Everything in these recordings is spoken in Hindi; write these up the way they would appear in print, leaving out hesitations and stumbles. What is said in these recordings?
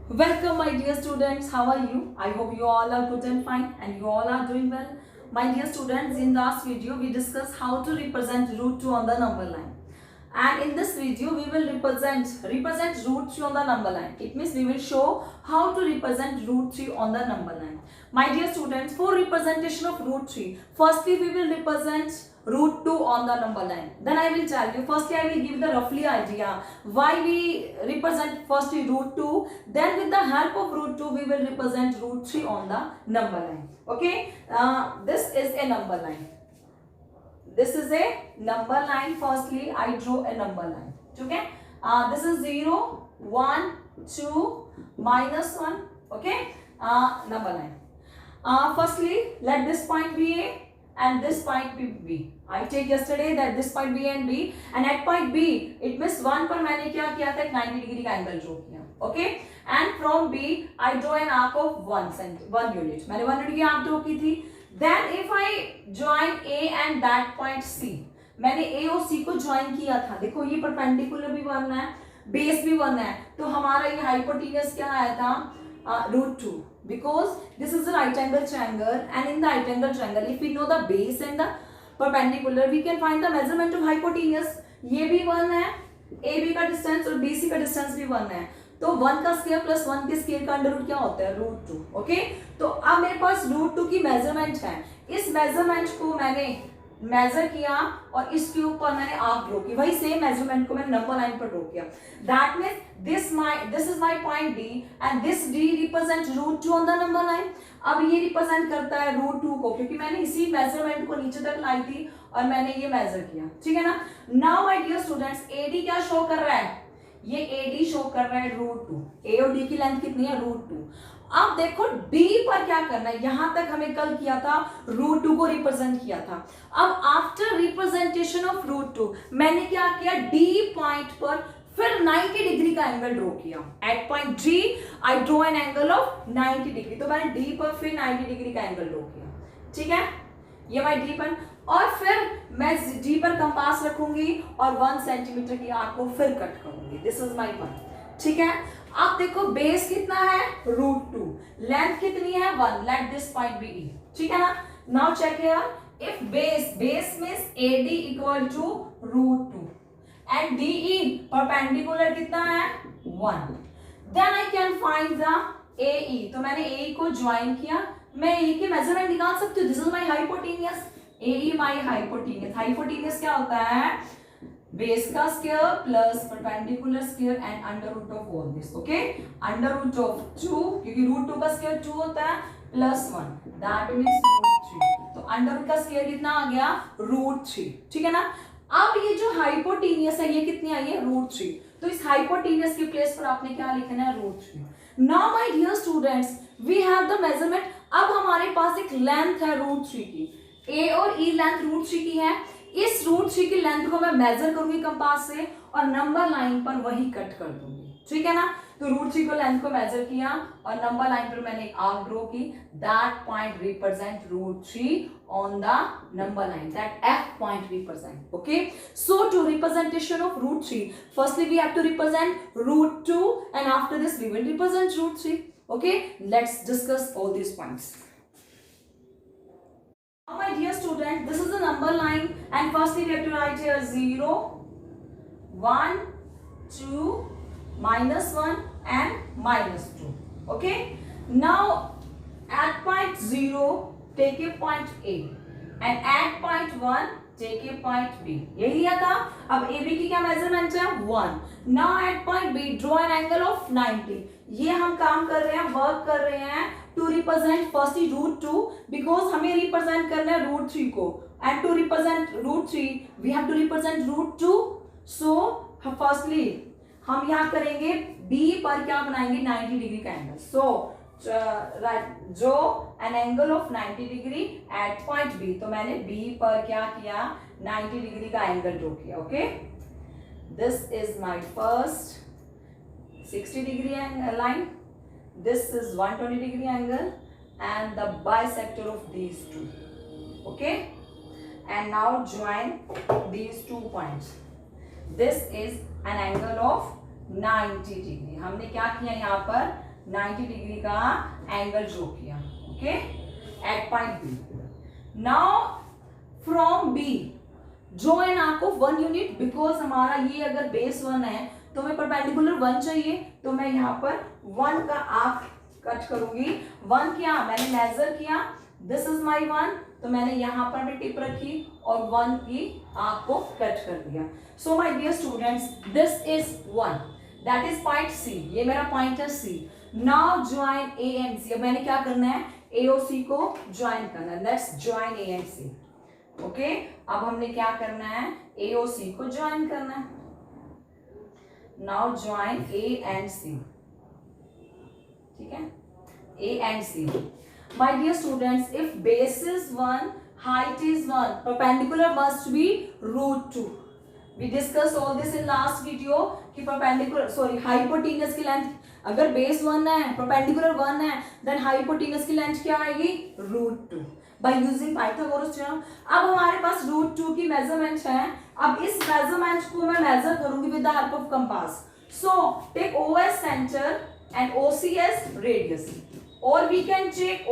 Welcome, my dear students. How are you? I hope you all are good and fine and you all are doing well. My dear students, in last video we discussed how to represent root 2 on the number line. And in this video we will represent root 3 on the number line. It means we will show how to represent root 3 on the number line. My dear students, for representation of root 3, firstly we will represent root 2 on the number line. Then I will tell you, firstly I will give the roughly idea why we represent firstly root 2. Then with the help of root 2 we will represent root 3 on the number line. Okay, this is a number line. This is a number line. Firstly I draw a number line. Okay, this is 0, 1, 2, -1. Okay, number line. Firstly let this point be A and this point be B. I take yesterday that this point B and B, and at point B it means 1 पर मैंने क्या किया था, 90 डिग्री का एंगल ड्रॉ किया. Okay, and from B I draw an arc of 1 unit. मैंने 1 यूनिट की आर्क ड्रॉ की थी. Then if I join A and that point C, मैंने A और C को ज्वाइन किया था. देखो ये परपेंडिकुलर भी बनना है, बेस भी बनना है, तो हमारा ये हाइपोटेन्यूज क्या आया था, √2, because this is a right angle triangle, and in the right angle triangle if we know the base and the perpendicular we can find the measurement of hypotenuse. ये भी 1 है, AB का डिस्टेंस और BC का डिस्टेंस भी 1 है, तो 1 का स्क्वायर प्लस 1 के स्क्वायर का अंडर रूट क्या होता है, √2. ओके, तो अब मेरे पास √2 की मेजरमेंट है. इस मेजरमेंट को मैंने मेजर किया और इसके ऊपर मैंने आर्क ड्रॉ की. वही सेम मेजरमेंट को मैंने नंबर लाइन पर ड्रॉ किया. That means this is my point D and this D represent √2 on the number line. अब ये रिप्रेजेंट करता है √2 को, क्योंकि मैंने इसी मेजरमेंट को नीचे तक लाई थी और मैंने ये मेजर किया. ठीक है ना. Now my dear students, AD क्या शो कर रहा है, ये AD शो कर रहा है √2. A और D की लेंथ कितनी है, √2. अब देखो D पर क्या करना है, यहां तक हमें कल किया था √2 को रिप्रेजेंट किया था. अब आफ्टर रिप्रेजेंटेशन ऑफ √2 मैंने क्या किया, D पॉइंट पर फिर 90 डिग्री का एंगल ड्रॉ किया. At point G I draw an angle of 90 degree. तो मैंने D पर फिर 90 डिग्री का एंगल ड्रॉ किया. ठीक है, ये मैं D पर, और फिर मैं D पर कंपास रखूंगी और 1 सेंटीमीटर की आर्क को फिर कट करूंगी. This is my point. ठीक है, अब देखो बेस कितना है, √2, लेंथ कितनी है, 1. Let this point be E. ठीक है ना. Now check here, if base means AD equal to √2 and DE perpendicular कितना है, 1, then I can find the AE. तो मैंने AE को ज्वाइन किया, मैं AE की मेजरमेंट निकाल सकती हूँ. This is my hypotenuse. AE my hypotenuse. Hypotenuse क्या होता है, बेस का square plus perpendicular square and under root of all this. Okay, under root of 2, क्योंकि √2 का स्क्वायर 2 होता है, प्लस 1, दैट मींस √3. तो अंडर रूट का स्क्वायर कितना आ गया, √3. ठीक है ना. अब ये जो हाइपोटेन्यूज है ये कितनी आई है, √3. तो इस हाइपोटेन्यूज के प्लेस पर आपने क्या लिखना है, √3. Now my dear students, we have the measurement. अब हमारे पास एक लेंथ है √3 की. A और E लेंथ √3 की है. इस √3 की लेंथ को मैं मेजर करूंगी कंपास से और नंबर लाइन पर वही कट कर दूंगी. ठीक है ना. तो √3 को लेंथ को मेजर किया और नंबर लाइन पर मैंने एक आर्क ड्रॉ की. That point represent √3 on the number line. That F point represent. Okay, so to representation of √3, firstly we have to represent √2 and after this we will represent √3. Okay, let's discuss all these points. Now my dear student, this is a number line and firstly we have to write here 0, 1, 2, -1 and -2. Okay, now at point 0 take a point A and at point 1 take a point B. यही लिया था. अब AB की क्या मेजरमेंट है, 1. Now at point B draw an angle of 90. ये हम काम कर रहे हैं, वर्क कर रहे हैं to represent firstly √2, because हमें रिप्रेजेंट करना है √3 को, and to represent √3 we have to represent √2. so firstly हम यहाँ करेंगे B पर क्या बनाएंगे, 90 डिग्री का एंगल. so जो N angle of 90 degree at point B. तो मैंने B पर क्या किया, 90 डिग्री का एंगल ड्रॉ किया. Okay, this is my first 60 degree line. This is 120 degree angle and the bisector of these two. Okay, and now join these 2 points. This is an angle of 90 degree. हमने क्या किया, यहाँ पर 90 डिग्री का एंगल ड्रॉ किया, okay, at point B. Now from B draw an arc of 1 unit. Because हमारा ये अगर बेस 1 है तो हमें परपेंडिकुलर 1 चाहिए, तो मैं यहाँ पर 1 का आर्क कट करूंगी. 1 क्या मैंने मेजर किया, दिस इज माई 1, तो मैंने यहाँ पर भी टिप रखी और 1 की आर्क को कट कर दिया. So my dear students, this is 1, that is point C. ये मेरा पॉइंट है C. Now join A and C. अब मैंने क्या करना है, ए और सी को ज्वाइन करना है. Let's join A and C. Okay, अब हमने क्या करना है, ए और सी को ज्वाइन करना है. Now join A and C. ठीक है, A and C. My dear students, if base is 1, height is 1, perpendicular must be √2. We discussed all this in last video कि perpendicular hypotenuse की लेंथ, अगर बेस 1 है, परपेंडिकुलर 1 है, देन हाइपोटेन्यूज की लेंथ क्या आएगी, √2 बाय यूजिंग पाइथागोरस थ्योरम. अब हमारे पास √2 की मेजरमेंट है. अब इस मेजरमेंट को मैं मेजर करूंगी with the help of compass. So take O as center and OC as radius, or we can take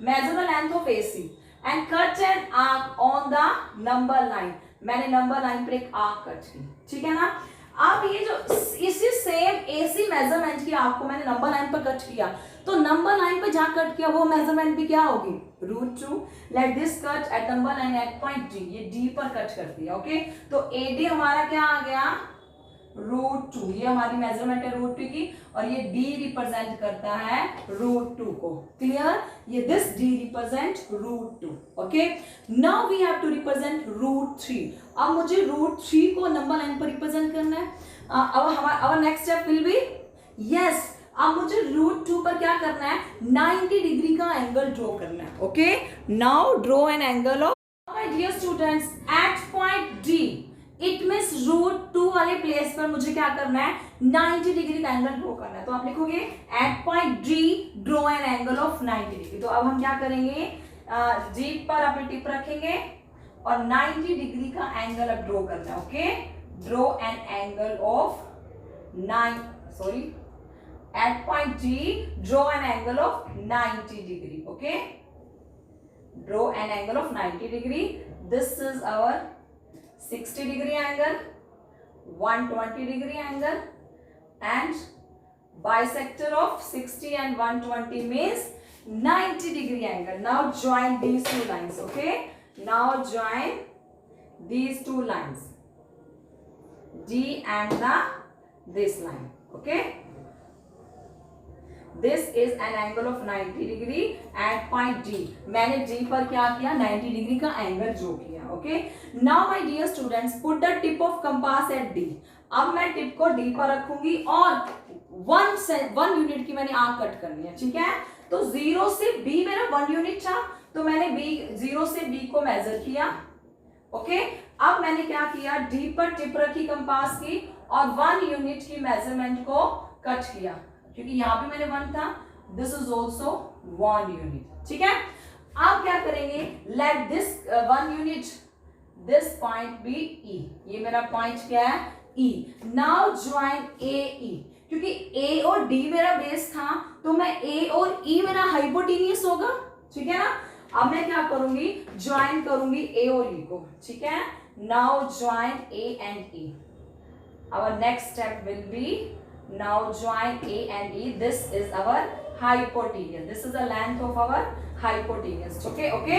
measure the length of AC and cut an arc on the number line. मैंने नंबर लाइन पर एक आर्क कट की, ठीक है ना. अब ये जो इसी सेम एसी मेजरमेंट की आर्क को मैंने नंबर लाइन पर कट किया, तो नंबर लाइन पे जहां कट किया वो मेजरमेंट भी क्या होगी, √2. Let this cut at number line at point D. ये डी पर कट कर दिया, ओके. तो एडी हमारा क्या आ गया, √2. ये हमारी मेजरमेंट है √2 की, और ये डी रिप्रेजेंट करता है √2 को. क्लियर, ये this D represent √2. Okay, now we have to represent √3. अब मुझे √3 को नंबर लाइन पर रिप्रेजेंट करना है. अब हमारा next step will B, yes, अब मुझे √2 पर क्या करना है, 90 डिग्री का एंगल ड्रॉ करना है. Okay, now draw an angle of, my dear students, at point D. It means √2 वाले प्लेस पर मुझे क्या करना है, 90 डिग्री का एंगल ड्रॉ करना है. तो आप लिखोगे at point D draw an angle of 90 degree. तो अब हम क्या करेंगे, जी पर अपनी टिप रखेंगे और 90 डिग्री का एंगल अब ड्रॉ करना है. Okay, draw an angle of at point D, draw an angle of 90 degree. Okay, draw an angle of 90 degree. This is our 60 degree angle, 120 degree angle, and bisector of 60 and 120 means 90 degree angle. Now join these two lines. Okay, now join these two lines, D and this line. Okay, this is an angle of 90 degree at point D. मैंने D पर क्या किया, 90 डिग्री का एंगल ड्रॉ किया. Okay, now my dear students, put the tip of compass at D. अब मैं टिप को D पर रखूंगी और 1 यूनिट की मैंने आर्क कट करनी है. ठीक है, तो 0 से B मेरा 1 यूनिट था, तो मैंने 0 से B को मेजर किया. ओके, अब मैंने क्या किया, D पर टिप रखी कंपास की और 1 यूनिट की मेजरमेंट को कट किया, क्योंकि यहां पे मैंने 1 था. This is also 1 unit. ठीक है, आप क्या करेंगे, let this 1 unit, this point B E. ये मेरा पॉइंट क्या है, ई. नाउ ज्वाइन ए ई. क्योंकि ए और डी मेरा बेस था, तो मैं ए और ई मेरा हाइपोटेन्यूस होगा. ठीक है ना. अब मैं क्या करूंगी, ज्वाइन करूंगी ए और ई को. ठीक है, now join A and E. Our next step will be, now join A and E. This is our hypotenuse. This is the length of our hypotenuse. Okay.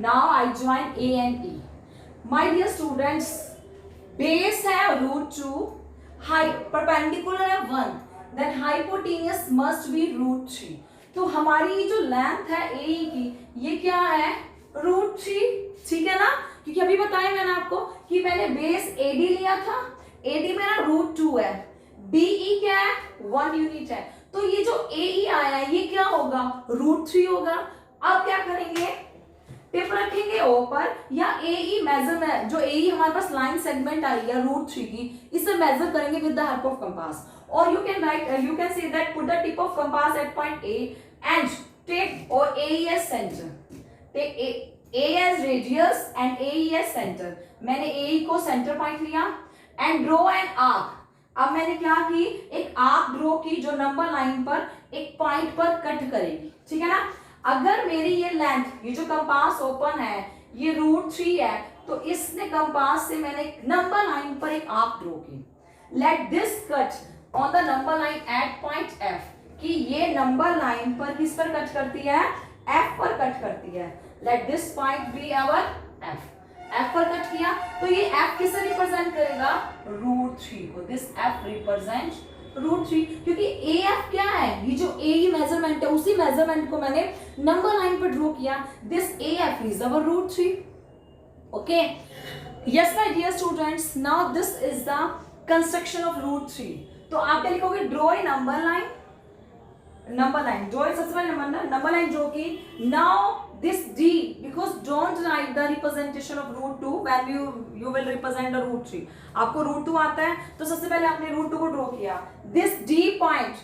Now I join A and E. My dear students, base है √2, perpendicular है 1, then hypotenuse must be √3. तो हमारी जो लेंथ है AE की, ये क्या है, √3. ठीक है ना, क्योंकि अभी बताया मैंने आपको कि मैंने बेस AD लिया था. AD मेरा √2 है, BE क्या है, 1 यूनिट है, तो ये जो AE आया है ये क्या होगा, √3 होगा. अब क्या करेंगे, टिप रखेंगे O पर, या AE मेजर, जो AE हमारे पास लाइन सेगमेंट आई है √3 की, इसे मेजर करेंगे with the help of compass. और you can say that put the tip of compass at point A and take or AE as center. Take A as radius and AE as center. मैंने AE को सेंटर पॉइंट लिया and draw an arc. अब मैंने क्या की, एक आर्क ड्रॉ की जो नंबर लाइन पर एक पॉइंट पर कट करेगी, ठीक है ना। अगर मेरी ये लेंथ, ये जो कंपास ओपन है ये √3 है, तो इसने कंपास से मैंने नंबर लाइन पर एक आर्क ड्रॉ की। Late this cut on the number line at point F, कि ये नंबर लाइन पर किस पर कट करती है, एफ पर कट करती है। Let this point be our F, F पर कट किया तो ये एफ किसे रिप्रेजेंट करेगा, √3 को। दिस एफ रिप्रेजेंट √3, क्योंकि ए एफ क्या है, ये जो ए मेजरमेंट है उसी मेजरमेंट को मैंने नंबर लाइन पर ड्रॉ किया। This A F is our √3। Okay, yes my dear students, now this is the construction of √3। तो आप क्या लिखोगे, draw a number line, number line draw, सबसे पहले नंबर लाइन ड्रॉ की। Now this d, because don't write the representation of √2 when you will represent the √3। आपको √2 आता है तो सबसे पहले आपने √2 को ड्रॉ किया। this d point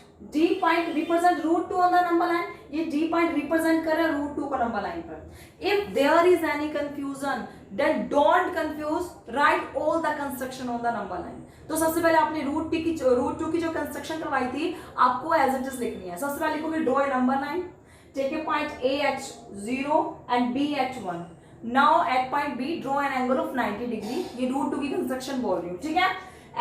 represent √2 on the number line, ये d point represent कर रहा है √2 को नंबर लाइन पर। if there is any confusion then don't confuse, write all the construction on the number line। तो सबसे पहले आपने √2 की जो कंस्ट्रक्शन करवाई थी आपको एज इट इज लिखनी है। सबसे पहले लिखोगे draw a number line, take a point A at 0 and B at 1। Now at point B draw an angle of 90 degree। ये √2 की कंस्ट्रक्शन बोल रही हूँ, ठीक है।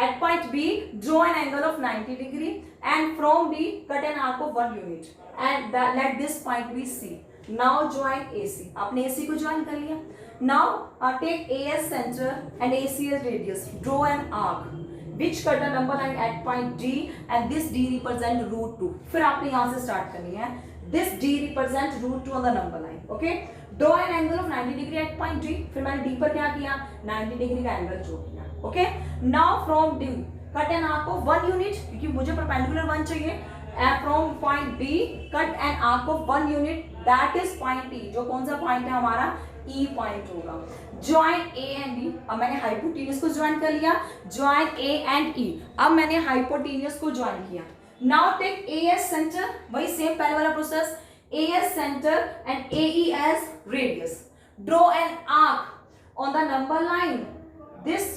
At point B draw an angle of 90 degree and from B cut an arc of 1 unit and let this point be C। Now join AC। आपने AC को ज्वाइन कर लिया। Now take AS center and AC as radius। Draw an arc which cut a number line at point D and this D represent √2। फिर आपने यहाँ से स्टार्ट करनी है। This D represent √2 on the number line। Okay, draw an angle of 90 degree at point D। फिर मैंने D पर क्या किया, 90 डिग्री का एंगल ड्रॉ किया। Okay, now from D cut an arc of 1 unit, क्योंकि मुझे परपेंडिकुलर 1 चाहिए। And from point B cut an arc of 1 unit, that is point E। जो कौन सा पॉइंट है हमारा, E पॉइंट होगा। Join A and E। अब मैंने हाइपोटेन्यूज को ज्वाइन कर लिया। Join A and E। अब मैंने हाइपोटेन्यूज को ज्वाइन किया। Now take AS center, वही सेम पहले वाला process, AS center and AE as radius। Draw an arc on the number line। This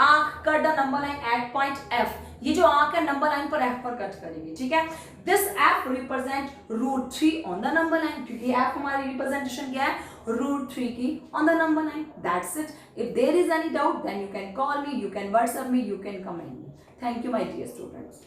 arc cut the number line at point F। ये जो आर्क है नंबर लाइन पर F पर कट करेगी, ठीक है। This F represent √3 on the number line, क्योंकि F हमारी रिप्रेजेंटेशन क्या है, √3 की on the number line। That's it। If there is any doubt then you can call me, you can WhatsApp me, you can comment me। Thank you my dear students।